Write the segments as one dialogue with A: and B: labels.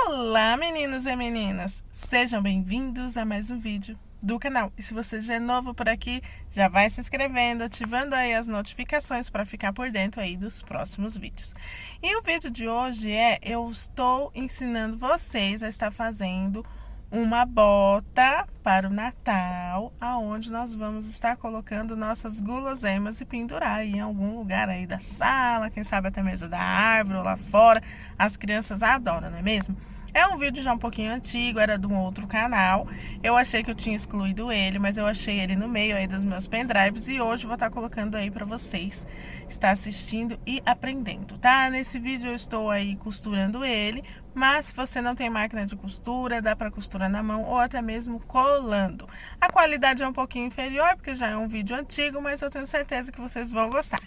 A: Olá, meninos e meninas! Sejam bem-vindos a mais um vídeo do canal. E se você já é novo por aqui, já vai se inscrevendo, ativando aí as notificações para ficar por dentro aí dos próximos vídeos. E o vídeo de hoje eu estou ensinando vocês a estar fazendo uma bota para o Natal, aonde nós vamos estar colocando nossas guloseimas e pendurar em algum lugar aí da sala, quem sabe até mesmo da árvore ou lá fora. As crianças adoram, não é mesmo? É um vídeo já um pouquinho antigo, era de um outro canal. Eu achei que eu tinha excluído ele, mas eu achei ele no meio aí dos meus pendrives e hoje vou estar colocando aí para vocês estar assistindo e aprendendo, tá? Nesse vídeo eu estou aí costurando ele, mas se você não tem máquina de costura, dá para costurar na mão ou até mesmo colando. A qualidade é um pouquinho inferior, porque já é um vídeo antigo, mas eu tenho certeza que vocês vão gostar.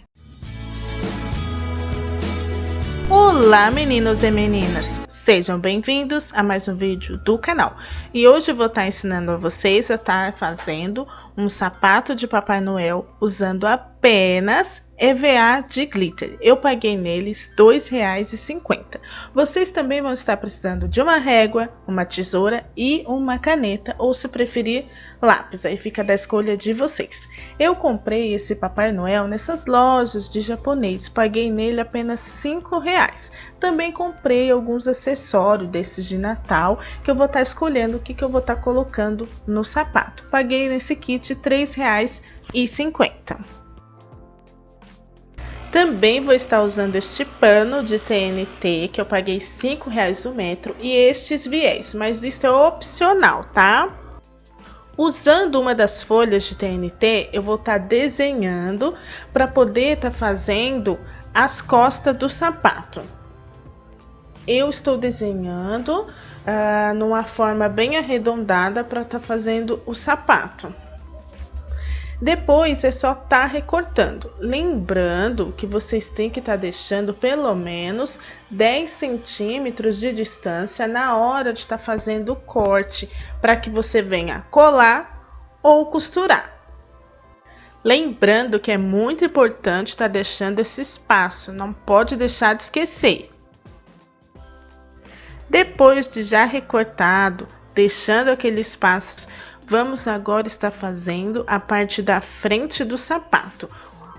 A: Olá, meninos e meninas! Sejam bem-vindos a mais um vídeo do canal. E hoje eu vou estar ensinando a vocês a estar fazendo um sapato de Papai Noel usando apenas EVA de glitter. Eu paguei neles R$ 2,50. Vocês também vão estar precisando de uma régua, uma tesoura e uma caneta, ou se preferir, lápis. Aí fica da escolha de vocês. Eu comprei esse Papai Noel nessas lojas de japonês. Paguei nele apenas R$ 5,00. Também comprei alguns acessórios desses de Natal, que eu vou estar escolhendo o que eu vou estar colocando no sapato. Paguei nesse kit R$ 3,50. Também vou estar usando este pano de TNT, que eu paguei R$ 5,00 o metro, e estes viés, mas isso é opcional, tá? Usando uma das folhas de TNT, eu vou estar desenhando para poder estar fazendo as costas do sapato. Eu estou desenhando numa forma bem arredondada para estar fazendo o sapato. Depois é só estar recortando, lembrando que vocês têm que estar deixando pelo menos 10 centímetros de distância na hora de estar fazendo o corte, para que você venha colar ou costurar. Lembrando que é muito importante estar deixando esse espaço, não pode deixar de esquecer. Depois de já recortado, deixando aquele espaço, vamos agora estar fazendo a parte da frente do sapato.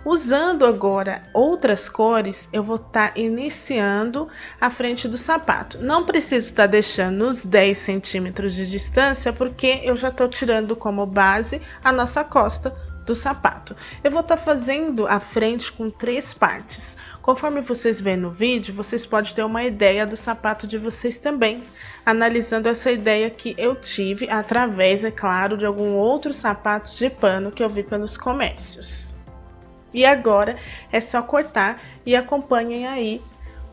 A: Usando agora outras cores, eu vou estar iniciando a frente do sapato. Não preciso estar deixando os 10 centímetros de distância, porque eu já estou tirando como base a nossa costa do sapato. Eu vou estar fazendo a frente com 3 partes. Conforme vocês veem no vídeo, vocês podem ter uma ideia do sapato de vocês também, analisando essa ideia que eu tive através, é claro, de algum outro sapato de pano que eu vi pelos comércios. E agora é só cortar e acompanhem aí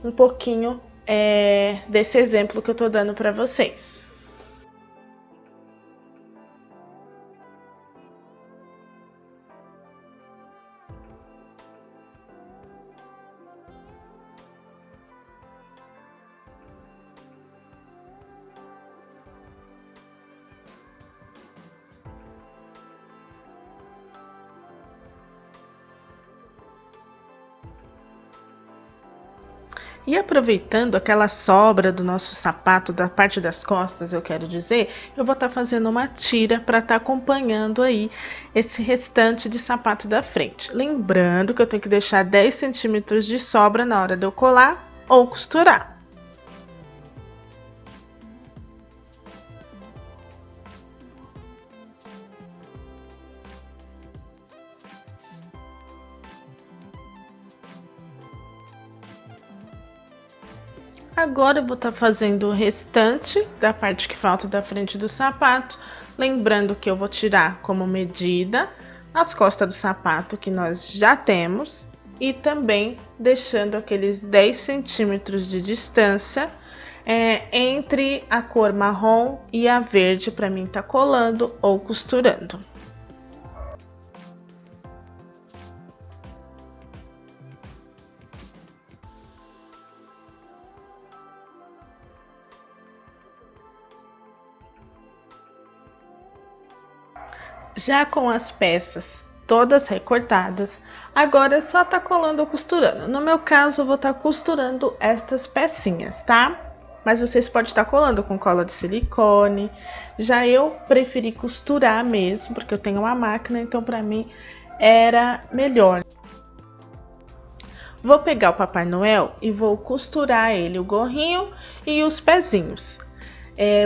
A: um pouquinho desse exemplo que eu tô dando para vocês. E aproveitando aquela sobra do nosso sapato, da parte das costas, eu quero dizer, eu vou estar fazendo uma tira para estar acompanhando aí esse restante de sapato da frente. Lembrando que eu tenho que deixar 10 centímetros de sobra na hora de eu colar ou costurar. Agora eu vou estar fazendo o restante da parte que falta da frente do sapato, lembrando que eu vou tirar como medida as costas do sapato que nós já temos e também deixando aqueles 10 centímetros de distância entre a cor marrom e a verde para mim estar colando ou costurando. Já com as peças todas recortadas, agora é só tá colando ou costurando. No meu caso, eu vou estar costurando estas pecinhas, tá? mas vocês podem estar colando com cola de silicone. Já eu preferi costurar mesmo, porque eu tenho uma máquina, então para mim era melhor. Vou pegar o Papai Noel e vou costurar ele, o gorrinho e os pezinhos.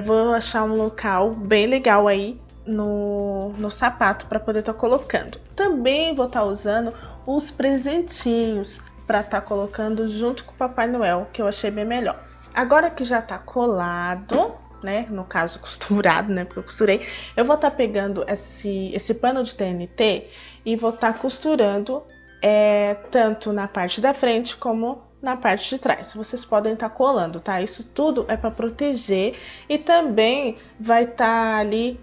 A: Vou achar um local bem legal aí no sapato para poder estar colocando. Também vou estar usando os presentinhos para estar colocando junto com o Papai Noel, que eu achei bem melhor. Agora que já tá colado, né, no caso costurado, né, porque eu costurei, eu vou estar pegando esse pano de TNT e vou estar costurando tanto na parte da frente como na parte de trás. Vocês podem estar colando, tá? Isso tudo é para proteger e também vai estar ali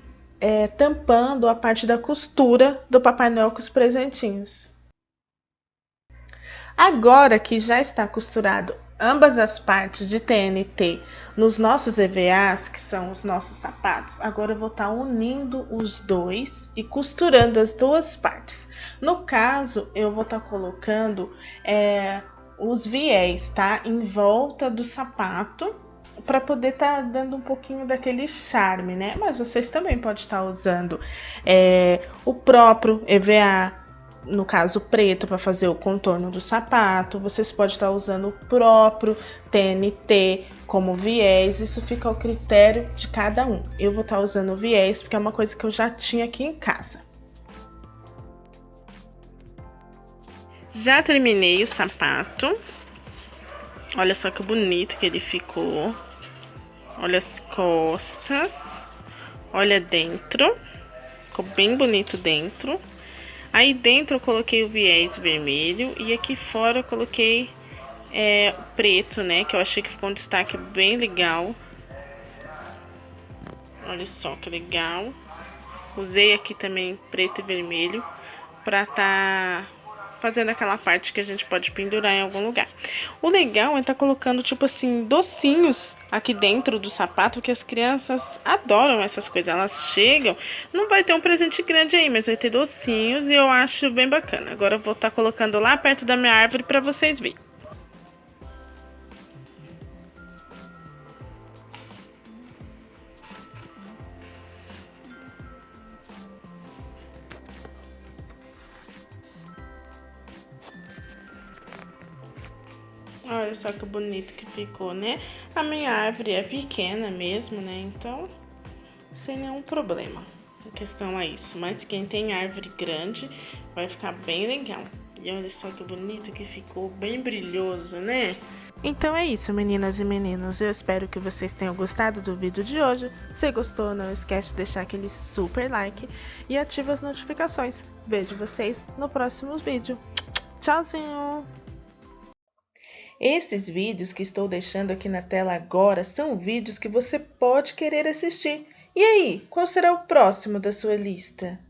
A: tampando a parte da costura do Papai Noel com os presentinhos. Agora que já está costurado ambas as partes de TNT nos nossos EVAs, que são os nossos sapatos, agora eu vou estar unindo os dois e costurando as duas partes. No caso, eu vou estar colocando os viés, tá? Em volta do sapato, para poder estar dando um pouquinho daquele charme, né? Mas vocês também podem estar usando o próprio EVA, no caso preto, para fazer o contorno do sapato. Vocês podem estar usando o próprio TNT como viés, isso fica ao critério de cada um. Eu vou estar usando o viés porque é uma coisa que eu já tinha aqui em casa. Já terminei o sapato. Olha só que bonito que ele ficou. Olha as costas. Olha dentro. Ficou bem bonito dentro. Aí dentro eu coloquei o viés vermelho e aqui fora eu coloquei o preto, né? Que eu achei que ficou um destaque bem legal. Olha só que legal. Usei aqui também preto e vermelho pra tá fazendo aquela parte que a gente pode pendurar em algum lugar. O legal é tá colocando, tipo assim, docinhos aqui dentro do sapato, que as crianças adoram essas coisas. Elas chegam, não vai ter um presente grande aí, mas vai ter docinhos e eu acho bem bacana. Agora eu vou estar colocando lá perto da minha árvore para vocês verem. Olha só que bonito que ficou, né? A minha árvore é pequena mesmo, né? Então, sem nenhum problema. A questão é isso. Mas quem tem árvore grande vai ficar bem legal. E olha só que bonito que ficou, bem brilhoso, né? Então é isso, meninas e meninos. Eu espero que vocês tenham gostado do vídeo de hoje. Se gostou, não esquece de deixar aquele super like e ativa as notificações. Vejo vocês no próximo vídeo. Tchauzinho! Esses vídeos que estou deixando aqui na tela agora são vídeos que você pode querer assistir. E aí, qual será o próximo da sua lista?